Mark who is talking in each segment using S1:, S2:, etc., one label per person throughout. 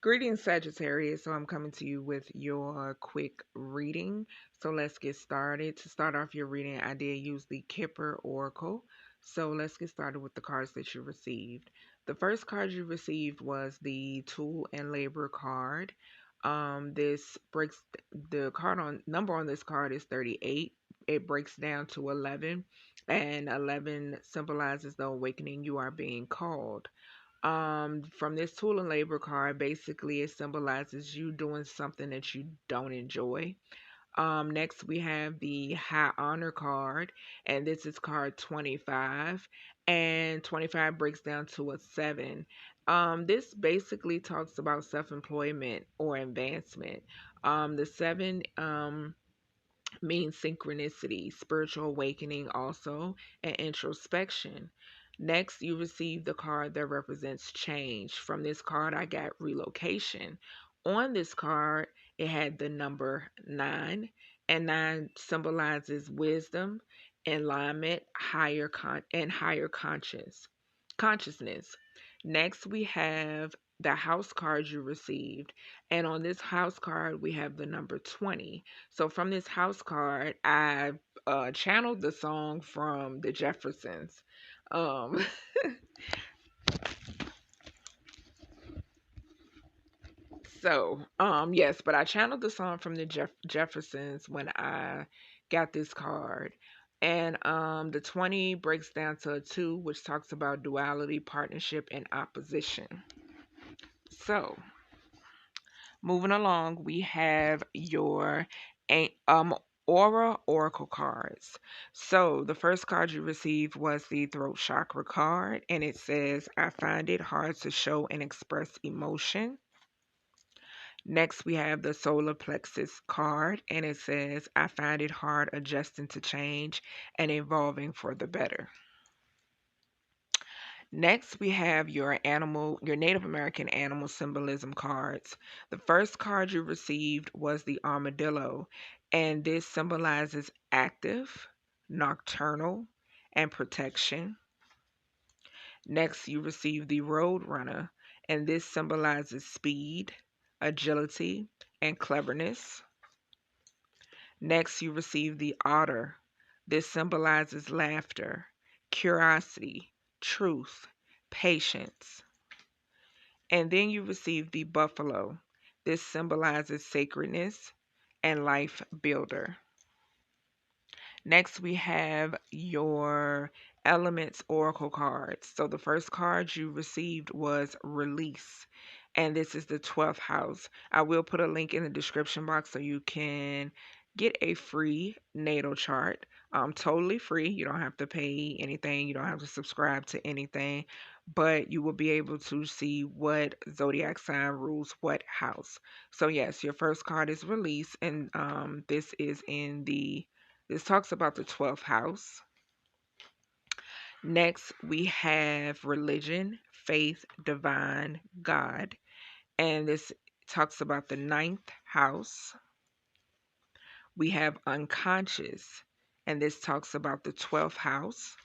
S1: Greetings, Sagittarius. So I'm coming to you with your quick reading. So let's get started. To start off your reading, I did use the Kipper Oracle. So let's get started with the cards that you received. The first card you received was the Tool and Labor card. This breaks the card on number on this card is 38. It breaks down to 11, and 11 symbolizes the awakening you are being called. From this tool and labor card, basically it symbolizes you doing something that you don't enjoy. Next we have the high honor card, and this is card 25, and 25 breaks down to a 7. This basically talks about self-employment or advancement. The 7 means synchronicity, spiritual awakening also, and introspection. Next, you receive the card that represents change. From this card, I got relocation. On this card, it had the number 9, and 9 symbolizes wisdom, alignment, higher consciousness. Next, we have the house card you received, and on this house card, we have the number 20. So from this house card, I channeled the song from the Jeffersons. Um, yes, but I channeled the song from the Jeffersons when I got this card. And the 20 breaks down to a 2, which talks about duality, partnership, and opposition. So, moving along, we have your aura oracle cards. So the first card you received was the throat chakra card, and it says, I find it hard to show and express emotion. Next, we have the solar plexus card, and it says, I find it hard adjusting to change and evolving for the better. Next, we have your Native American animal symbolism cards. The first card you received was the armadillo, and this symbolizes active, nocturnal, and protection. Next, you receive the road runner, and this symbolizes speed, agility, and cleverness. Next, you receive the otter. This symbolizes laughter, curiosity, truth, patience. And then you receive the buffalo. This symbolizes sacredness and life builder. Next, we have your elements oracle cards. So the first card you received was release, and this is the 12th house. I will put a link in the description box so you can get a free natal chart. Totally free. You don't have to pay anything. You don't have to subscribe to anything, but you will be able to see what zodiac sign rules what house. So yes, your first card is release, and this talks about the 12th house. Next, we have religion, faith, divine, God. And this talks about the 9th house. We have unconscious, and this talks about the 12th house.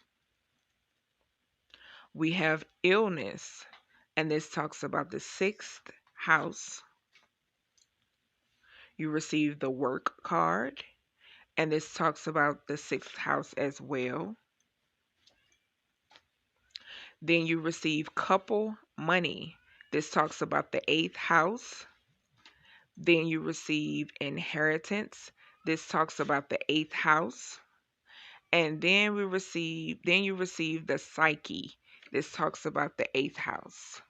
S1: We have illness, and this talks about the 6th house. You receive the work card, and this talks about the 6th house as well. Then you receive couple money. This talks about the 8th house. Then you receive inheritance. This talks about the 8th house. And then you receive the psyche. This talks about the 8th house.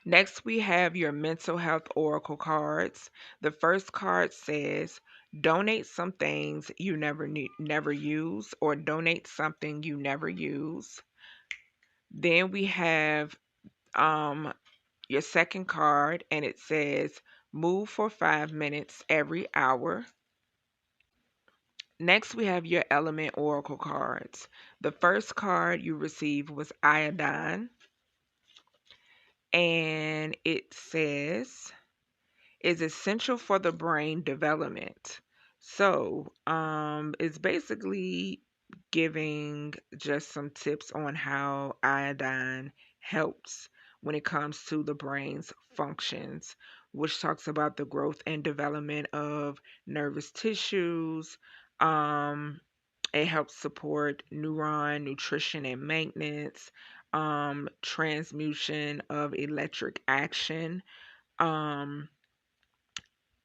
S1: Next, we have your mental health oracle cards. The first card says, donate some things you never use, or donate something you never use. Then we have your second card, and it says, move for 5 minutes every hour. Next, we have your element oracle cards. The first card you received was iodine, and it says, is essential for the brain development. So, it's basically giving just some tips on how iodine helps when it comes to the brain's functions, which talks about the growth and development of nervous tissues. Um, it helps support neuron nutrition and maintenance, transmutation of electric action. Um,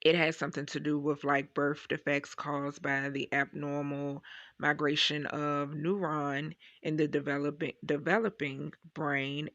S1: it has something to do with like birth defects caused by the abnormal migration of neuron in the developing brain.